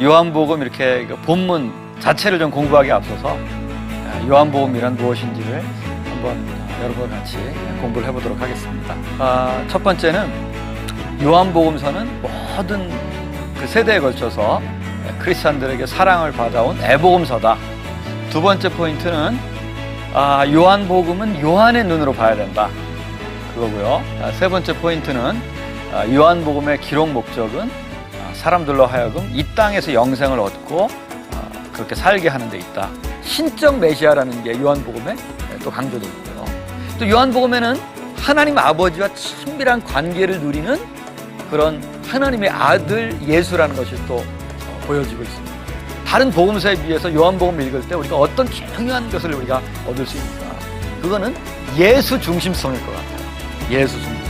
요한복음 이렇게 본문 자체를 좀 공부하기 앞서서 요한복음이란 무엇인지를 한번 여러분과 같이 공부를 해보도록 하겠습니다. 첫 번째는 요한복음서는 모든 그 세대에 걸쳐서 크리스찬들에게 사랑을 받아온 애복음서다. 두 번째 포인트는 요한복음은 요한의 눈으로 봐야 된다. 그거고요. 세 번째 포인트는 요한복음의 기록 목적은 사람들로 하여금 이 땅에서 영생을 얻고 그렇게 살게 하는 데 있다. 신적 메시아라는 게 요한복음에 또 강조되어 있고요. 또 요한복음에는 하나님 아버지와 친밀한 관계를 누리는 그런 하나님의 아들 예수라는 것이 또 보여지고 있습니다. 다른 복음서에 비해서 요한복음을 읽을 때 우리가 어떤 중요한 것을 우리가 얻을 수 있을까? 그거는 예수 중심성일 것 같아요. 예수 중심성.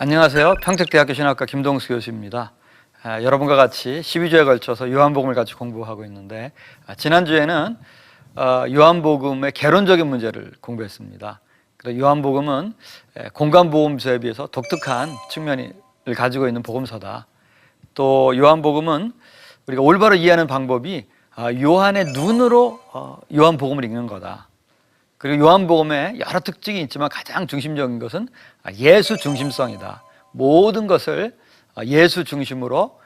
안녕하세요. 평택대학교 신학과 김동수 교수입니다. 여러분과 같이 12주에 걸쳐서 요한복음을 같이 공부하고 있는데 지난주에는 요한복음의 개론적인 문제를 공부했습니다. 그래서 요한복음은 공간복음서에 비해서 독특한 측면을 가지고 있는 복음서다. 또 요한복음은 우리가 올바로 이해하는 방법이 요한의 눈으로 요한복음을 읽는 거다. 그리고 요한복음에 여러 특징이 있지만 가장 중심적인 것은 예수 중심성이다. 모든 것을 예수 중심으로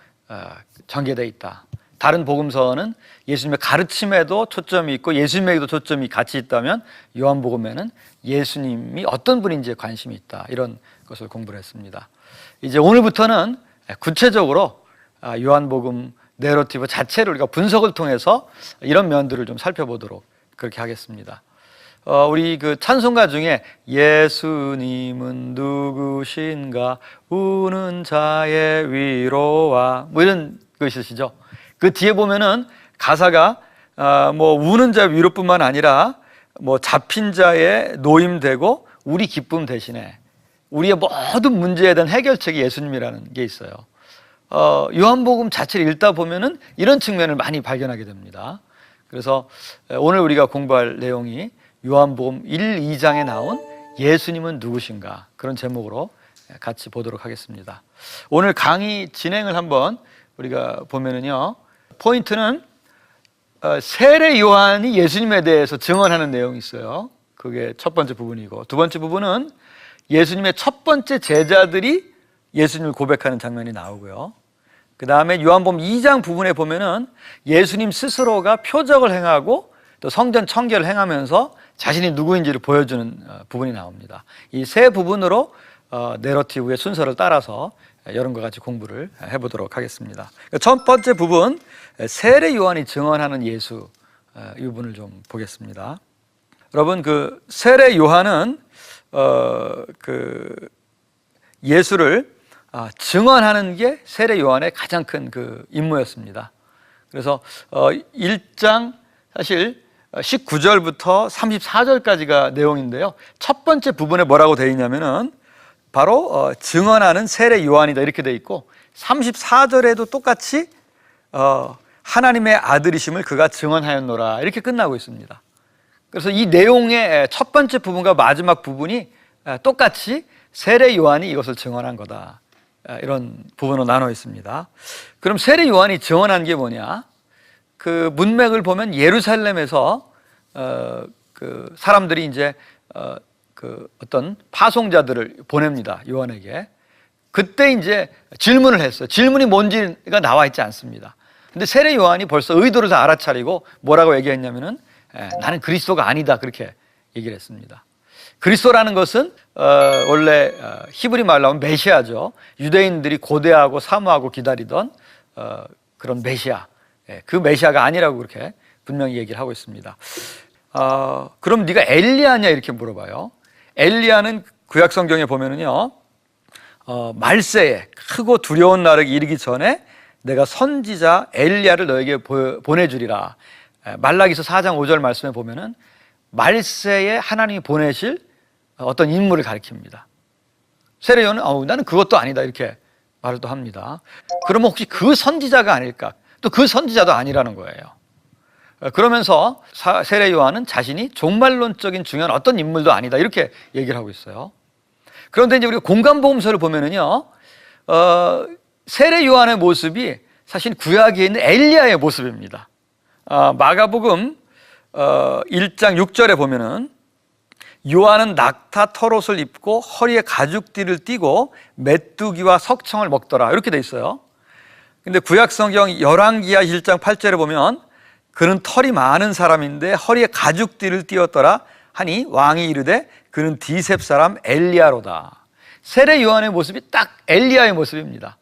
전개되어 있다. 다른 복음서는 예수님의 가르침에도 초점이 있고 예수님에게도 초점이 같이 있다면 요한복음에는 예수님이 어떤 분인지에 관심이 있다. 이런 것을 공부를 했습니다. 이제 오늘부터는 구체적으로 요한복음 내러티브 자체를 우리가 분석을 통해서 이런 면들을 좀 살펴보도록 그렇게 하겠습니다. 우리 그 찬송가 중에 예수님은 누구신가 우는 자의 위로와 뭐 이런 것이시죠. 그 뒤에 보면은 가사가 뭐 우는 자 위로뿐만 아니라 뭐 잡힌 자의 노임되고 우리 기쁨 대신에 우리의 모든 문제에 대한 해결책이 예수님이라는 게 있어요. 요한복음 자체를 읽다 보면은 이런 측면을 많이 발견하게 됩니다. 그래서 오늘 우리가 공부할 내용이 요한복음 1, 2장에 나온 예수님은 누구신가 그런 제목으로 같이 보도록 하겠습니다. 오늘 강의 진행을 한번 우리가 보면은요, 포인트는 세례 요한이 예수님에 대해서 증언하는 내용이 있어요. 그게 첫 번째 부분이고, 두 번째 부분은 예수님의 첫 번째 제자들이 예수님을 고백하는 장면이 나오고요. 그 다음에 요한복음 2장 부분에 보면은 예수님 스스로가 표적을 행하고 또 성전 청결을 행하면서 자신이 누구인지를 보여주는 부분이 나옵니다. 이 세 부분으로 내러티브의 순서를 따라서 여러분과 같이 공부를 해보도록 하겠습니다. 첫 번째 부분, 세례 요한이 증언하는 예수, 이 부분을 좀 보겠습니다. 여러분, 그 세례 요한은 그 예수를 증언하는 게 세례 요한의 가장 큰 그 임무였습니다. 그래서 1장 사실 19절부터 34절까지가 내용인데요. 첫 번째 부분에 뭐라고 되어 있냐면은 바로 증언하는 세례 요한이다 이렇게 되어 있고, 34절에도 똑같이 하나님의 아들이심을 그가 증언하였노라 이렇게 끝나고 있습니다. 그래서 이 내용의 첫 번째 부분과 마지막 부분이 똑같이 세례 요한이 이것을 증언한 거다, 이런 부분으로 나눠 있습니다. 그럼 세례 요한이 증언한 게 뭐냐? 그 문맥을 보면 예루살렘에서 그 사람들이 이제 그 어떤 파송자들을 보냅니다, 요한에게. 그때 이제 질문을 했어요. 질문이 뭔지가 나와 있지 않습니다. 근데 세례 요한이 벌써 의도를 다 알아차리고 뭐라고 얘기했냐면은 나는 그리스도가 아니다 그렇게 얘기를 했습니다. 그리스도라는 것은 원래 히브리 말로 하면 메시아죠. 유대인들이 고대하고 사모하고 기다리던 그런 메시아, 그 메시아가 아니라고 그렇게 분명히 얘기를 하고 있습니다. 그럼 네가 엘리야냐 이렇게 물어봐요. 엘리야는 구약 성경에 보면은요, 말세에 크고 두려운 날이 이르기 전에 내가 선지자 엘리야를 너에게 보내주리라. 말라기서 4장 5절 말씀에 보면은 말세에 하나님이 보내실 어떤 인물을 가리킵니다. 세례 요한은 나는 그것도 아니다 이렇게 말을 또 합니다. 그러면 혹시 그 선지자가 아닐까? 또 그 선지자도 아니라는 거예요. 그러면서 세례 요한은 자신이 종말론적인 중요한 어떤 인물도 아니다 이렇게 얘기를 하고 있어요. 그런데 이제 우리가 공관복음서를 보면은요, 세례 요한의 모습이 사실 구약에 있는 엘리야의 모습입니다. 마가복음 1장 6절에 보면은 요한은 낙타 털옷을 입고 허리에 가죽띠를 띠고 메뚜기와 석청을 먹더라 이렇게 돼 있어요. 근데 구약성경 열왕기하 1장 8절에 보면 그는 털이 많은 사람인데 허리에 가죽띠를 띠었더라 하니 왕이 이르되 그는 디셉 사람 엘리야로다. 세례 요한의 모습이 딱 엘리야의 모습입니다.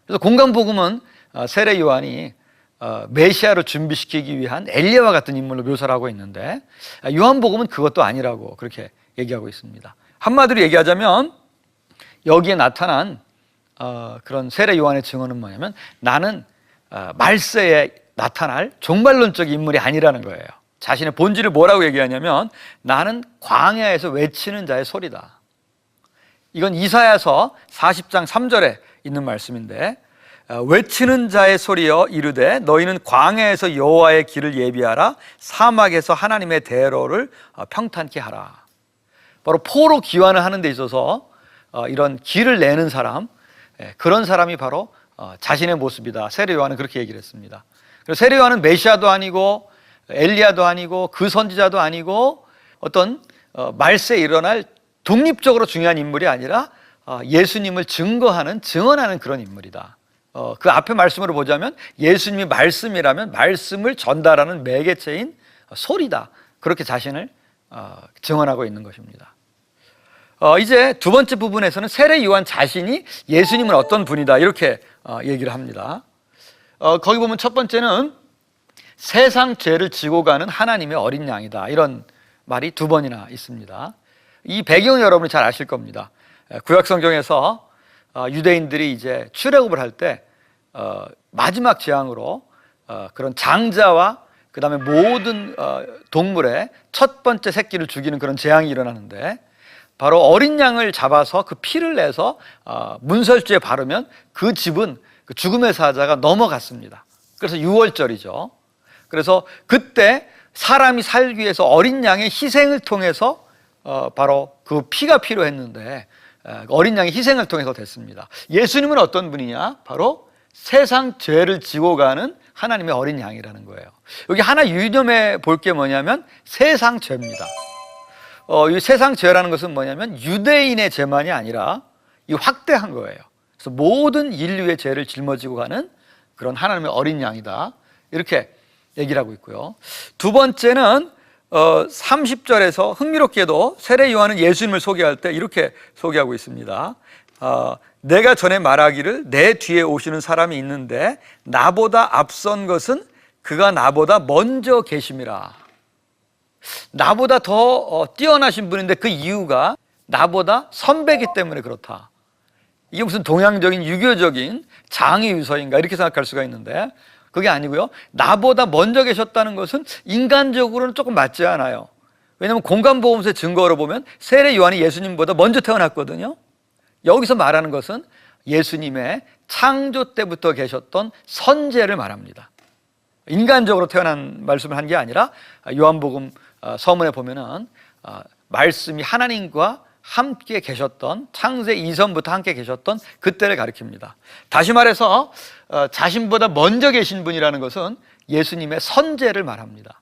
그래서 공관복음은 세례 요한이 메시아를 준비시키기 위한 엘리야와 같은 인물로 묘사를 하고 있는데 요한복음은 그것도 아니라고 그렇게 얘기하고 있습니다. 한마디로 얘기하자면 여기에 나타난 그런 세례 요한의 증언은 뭐냐면 나는 말세에 나타날 종말론적 인물이 아니라는 거예요. 자신의 본질을 뭐라고 얘기하냐면 나는 광야에서 외치는 자의 소리다. 이건 이사야서 40장 3절에 있는 말씀인데 외치는 자의 소리여 이르되 너희는 광야에서 여호와의 길을 예비하라 사막에서 하나님의 대로를 평탄케 하라. 바로 포로 기환을 하는 데 있어서 이런 길을 내는 사람, 그런 사람이 바로 자신의 모습이다. 세례 요한은 그렇게 얘기를 했습니다. 그래서 세례 요한은 메시아도 아니고 엘리야도 아니고 그 선지자도 아니고 어떤 말세에 일어날 독립적으로 중요한 인물이 아니라 예수님을 증언하는 그런 인물이다. 그 앞에 말씀으로 보자면 예수님이 말씀이라면 말씀을 전달하는 매개체인 소리다. 그렇게 자신을 증언하고 있는 것입니다. 이제 두 번째 부분에서는 세례 요한 자신이 예수님은 어떤 분이다 이렇게 얘기를 합니다. 거기 보면 첫 번째는 세상 죄를 지고 가는 하나님의 어린 양이다 이런 말이 두 번이나 있습니다. 이 배경은 여러분이 잘 아실 겁니다. 구약성경에서 유대인들이 이제 출애굽을 할 때 마지막 재앙으로 그런 장자와 그 다음에 모든 동물의 첫 번째 새끼를 죽이는 그런 재앙이 일어나는데 바로 어린 양을 잡아서 그 피를 내서 문설주에 바르면 그 집은 그 죽음의 사자가 넘어갔습니다. 그래서 유월절이죠. 그래서 그때 사람이 살기 위해서 어린 양의 희생을 통해서 바로 그 피가 필요했는데 어린 양의 희생을 통해서 됐습니다. 예수님은 어떤 분이냐? 바로 세상 죄를 지고 가는 하나님의 어린 양이라는 거예요. 여기 하나 유념해 볼 게 뭐냐면 세상 죄입니다. 이 세상 죄라는 것은 뭐냐면 유대인의 죄만이 아니라 이 확대한 거예요. 그래서 모든 인류의 죄를 짊어지고 가는 그런 하나님의 어린 양이다 이렇게 얘기를 하고 있고요. 두 번째는 30절에서 흥미롭게도 세례 요한은 예수님을 소개할 때 이렇게 소개하고 있습니다. 내가 전에 말하기를 내 뒤에 오시는 사람이 있는데 나보다 앞선 것은 그가 나보다 먼저 계심이라. 나보다 더 뛰어나신 분인데 그 이유가 나보다 선배이기 때문에 그렇다. 이게 무슨 동양적인 유교적인 장애 유서인가 이렇게 생각할 수가 있는데 그게 아니고요. 나보다 먼저 계셨다는 것은 인간적으로는 조금 맞지 않아요. 왜냐하면 공관복음서의 증거로 보면 세례 요한이 예수님보다 먼저 태어났거든요. 여기서 말하는 것은 예수님의 창조 때부터 계셨던 선제를 말합니다. 인간적으로 태어난 말씀을 한 게 아니라 요한복음 서문에 보면은 말씀이 하나님과 함께 계셨던 창세 이전부터 함께 계셨던 그때를 가리킵니다. 다시 말해서 자신보다 먼저 계신 분이라는 것은 예수님의 선제를 말합니다.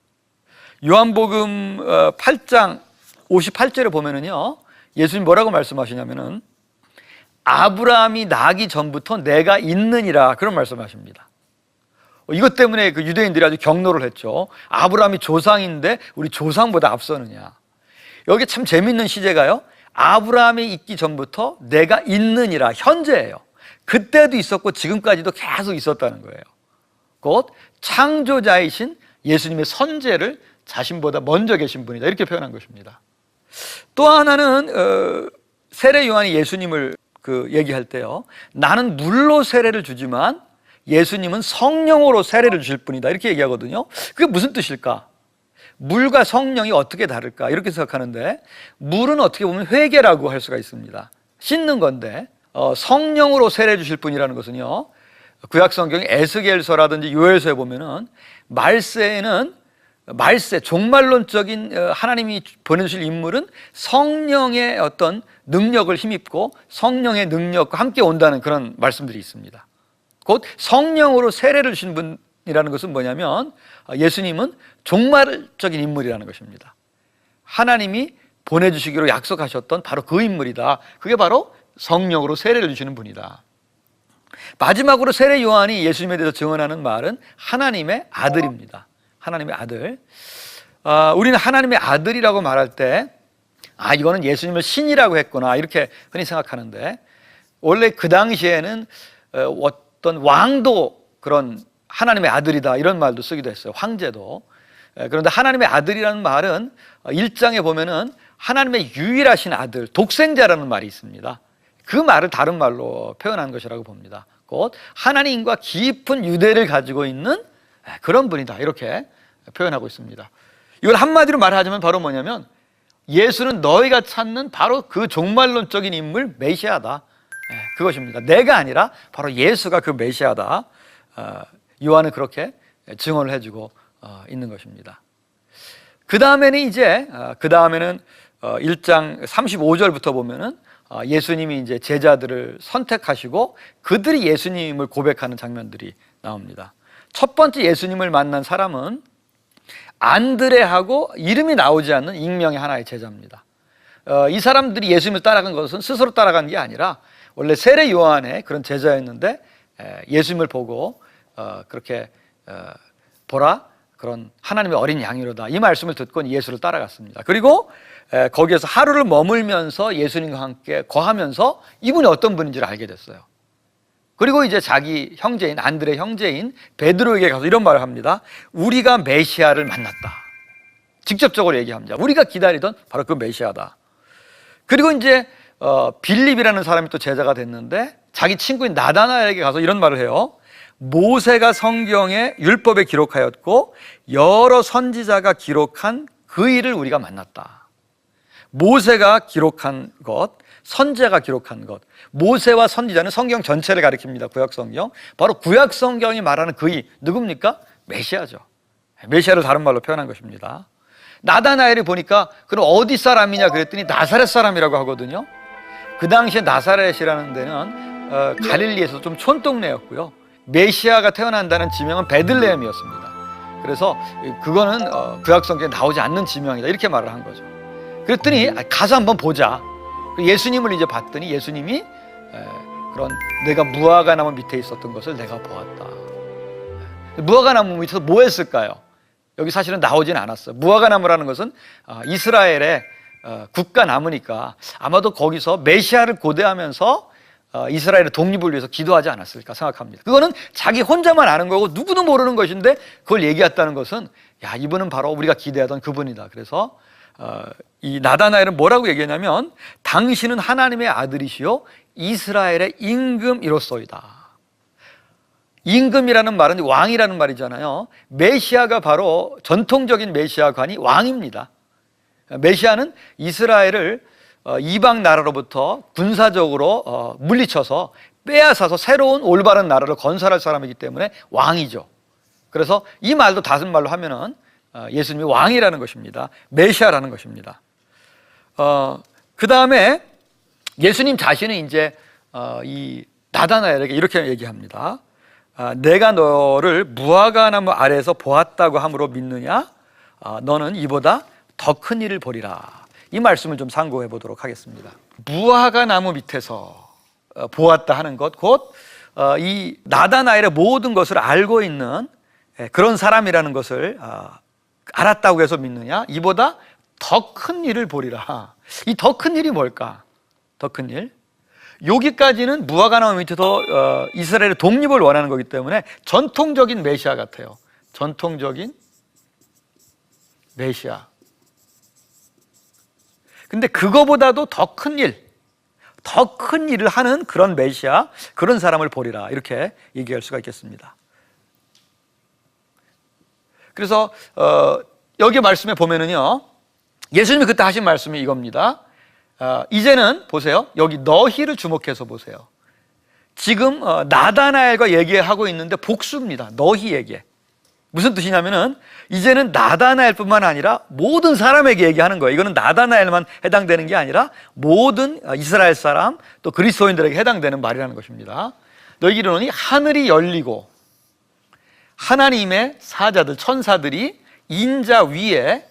요한복음 8장 58절에 보면은요, 예수님 뭐라고 말씀하시냐면은 아브라함이 나기 전부터 내가 있느니라 그런 말씀하십니다. 이것 때문에 그 유대인들이 아주 경노를 했죠. 아브라함이 조상인데 우리 조상보다 앞서느냐. 여기 참 재밌는 시제가요. 아브라함이 있기 전부터 내가 있느니라 현재예요. 그때도 있었고 지금까지도 계속 있었다는 거예요. 곧 창조자이신 예수님의 선제를 자신보다 먼저 계신 분이다 이렇게 표현한 것입니다. 또 하나는 세례 요한이 예수님을 얘기할 때요. 나는 물로 세례를 주지만 예수님은 성령으로 세례를 주실 분이다 이렇게 얘기하거든요. 그게 무슨 뜻일까? 물과 성령이 어떻게 다를까? 이렇게 생각하는데 물은 어떻게 보면 회개라고 할 수가 있습니다. 씻는 건데 성령으로 세례 주실 분이라는 것은요, 구약 성경의 에스겔서라든지 요엘서에 보면은 말세 종말론적인 하나님이 보내주실 인물은 성령의 어떤 능력을 힘입고 성령의 능력과 함께 온다는 그런 말씀들이 있습니다. 곧 성령으로 세례를 주신 분이라는 것은 뭐냐면 예수님은 종말적인 인물이라는 것입니다. 하나님이 보내주시기로 약속하셨던 바로 그 인물이다. 그게 바로 성령으로 세례를 주시는 분이다. 마지막으로 세례 요한이 예수님에 대해서 증언하는 말은 하나님의 아들입니다. 하나님의 아들. 우리는 하나님의 아들이라고 말할 때 이거는 예수님을 신이라고 했구나 이렇게 흔히 생각하는데, 원래 그 당시에는 어떤 왕도 그런 하나님의 아들이다 이런 말도 쓰기도 했어요. 황제도. 그런데 하나님의 아들이라는 말은 1장에 보면은 하나님의 유일하신 아들, 독생자라는 말이 있습니다. 그 말을 다른 말로 표현한 것이라고 봅니다. 곧 하나님과 깊은 유대를 가지고 있는 그런 분이다 이렇게 표현하고 있습니다. 이걸 한마디로 말하자면 바로 뭐냐면 예수는 너희가 찾는 바로 그 종말론적인 인물 메시아다, 그것입니다. 내가 아니라 바로 예수가 그 메시아다. 요한은 그렇게 증언을 해주고 있는 것입니다. 그 다음에는 1장 35절부터 보면은 예수님이 이제 제자들을 선택하시고 그들이 예수님을 고백하는 장면들이 나옵니다. 첫 번째 예수님을 만난 사람은 안드레하고 이름이 나오지 않는 익명의 하나의 제자입니다. 이 사람들이 예수님을 따라간 것은 스스로 따라간 게 아니라 원래 세례 요한의 그런 제자였는데 예수님을 보고 그렇게 보라, 그런 하나님의 어린 양이로다 이 말씀을 듣고 예수를 따라갔습니다. 그리고 거기에서 하루를 머물면서 예수님과 함께 거하면서 이분이 어떤 분인지를 알게 됐어요. 그리고 이제 자기 형제인 안드레 형제인 베드로에게 가서 이런 말을 합니다. 우리가 메시아를 만났다. 직접적으로 얘기합니다. 우리가 기다리던 바로 그 메시아다. 그리고 이제 빌립이라는 사람이 또 제자가 됐는데 자기 친구인 나다나엘에게 가서 이런 말을 해요. 모세가 성경에 율법에 기록하였고 여러 선지자가 기록한 그 일을 우리가 만났다. 모세가 기록한 것, 선지자가 기록한 것. 모세와 선지자는 성경 전체를 가리킵니다. 구약 성경. 바로 구약 성경이 말하는 그 일 누굽니까? 메시아죠. 메시아를 다른 말로 표현한 것입니다. 나다나엘이 보니까 그럼 어디 사람이냐 그랬더니 나사렛 사람이라고 하거든요. 그 당시에 나사렛이라는 데는 갈릴리에서 좀 촌동네였고요. 메시아가 태어난다는 지명은 베들레헴이었습니다. 그래서 그거는 구약 성경에 나오지 않는 지명이다 이렇게 말을 한 거죠. 그랬더니 가서 한번 보자. 예수님을 이제 봤더니 예수님이 그런 내가 무화과나무 밑에 있었던 것을 내가 보았다. 무화과나무 밑에서 뭐 했을까요? 여기 사실은 나오진 않았어요. 무화과나무라는 것은 이스라엘의 국가나무니까 아마도 거기서 메시아를 고대하면서 이스라엘의 독립을 위해서 기도하지 않았을까 생각합니다. 그거는 자기 혼자만 아는 거고 누구도 모르는 것인데 그걸 얘기했다는 것은 이분은 바로 우리가 기대하던 그분이다. 그래서 이 나다나엘은 뭐라고 얘기했냐면 당신은 하나님의 아들이시요 이스라엘의 임금이로소이다. 임금이라는 말은 왕이라는 말이잖아요. 메시아가 바로 전통적인 메시아관이 왕입니다. 메시아는 이스라엘을 이방 나라로부터 군사적으로 물리쳐서 빼앗아서 새로운 올바른 나라를 건설할 사람이기 때문에 왕이죠. 그래서 이 말도 다른 말로 하면은 예수님이 왕이라는 것입니다. 메시아라는 것입니다. 그 다음에 예수님 자신은 이제 이 나다나엘에게 이렇게 얘기합니다. 내가 너를 무화과나무 아래에서 보았다고 함으로 믿느냐? 너는 이보다 더 큰 일을 보리라. 이 말씀을 좀 상고해 보도록 하겠습니다. 무화과나무 밑에서 보았다 하는 것, 곧 이 나다나엘의 모든 것을 알고 있는 그런 사람이라는 것을 알았다고 해서 믿느냐? 이보다 더 큰 일을 보리라. 이 더 큰 일이 뭘까? 더 큰 일? 여기까지는 무화과나무 밑에서 이스라엘의 독립을 원하는 거기 때문에 전통적인 메시아 같아요. 전통적인 메시아. 근데 그거보다도 더 큰 일, 더 큰 일을 하는 그런 메시아, 그런 사람을 보리라 이렇게 얘기할 수가 있겠습니다. 그래서 여기 말씀에 보면은요, 예수님이 그때 하신 말씀이 이겁니다. 이제는 보세요. 여기 너희를 주목해서 보세요. 지금 나다나엘과 얘기하고 있는데 복수입니다. 너희에게. 무슨 뜻이냐면은 이제는 나다나엘뿐만 아니라 모든 사람에게 얘기하는 거예요. 이거는 나다나엘만 해당되는 게 아니라 모든 이스라엘 사람 또 그리스도인들에게 해당되는 말이라는 것입니다. 너희에게 이르노니 하늘이 열리고 하나님의 사자들 천사들이 인자 위에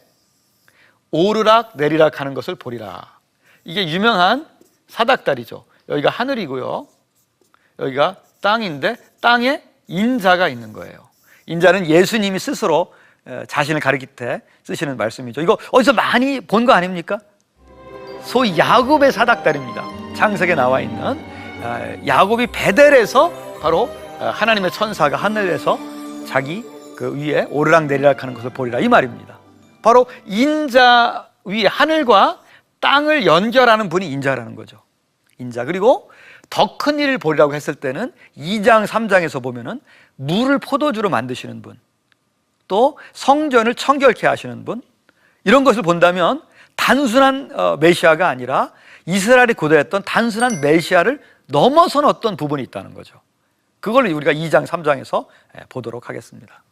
오르락 내리락 하는 것을 보리라. 이게 유명한 사닥다리죠. 여기가 하늘이고요, 여기가 땅인데 땅에 인자가 있는 거예요. 인자는 예수님이 스스로 자신을 가리킬 때 쓰시는 말씀이죠. 이거 어디서 많이 본 거 아닙니까? 소위 야곱의 사닥다리입니다. 창세기에 나와 있는 야곱이 베델에서 바로 하나님의 천사가 하늘에서 자기 그 위에 오르락내리락 하는 것을 보리라, 이 말입니다. 바로 인자 위에 하늘과 땅을 연결하는 분이 인자라는 거죠. 인자. 그리고 더 큰 일을 보리라고 했을 때는 2장 3장에서 보면은 물을 포도주로 만드시는 분, 또 성전을 청결케 하시는 분, 이런 것을 본다면 단순한 메시아가 아니라 이스라엘이 고대했던 단순한 메시아를 넘어선 어떤 부분이 있다는 거죠. 그걸 우리가 2장 3장에서 보도록 하겠습니다.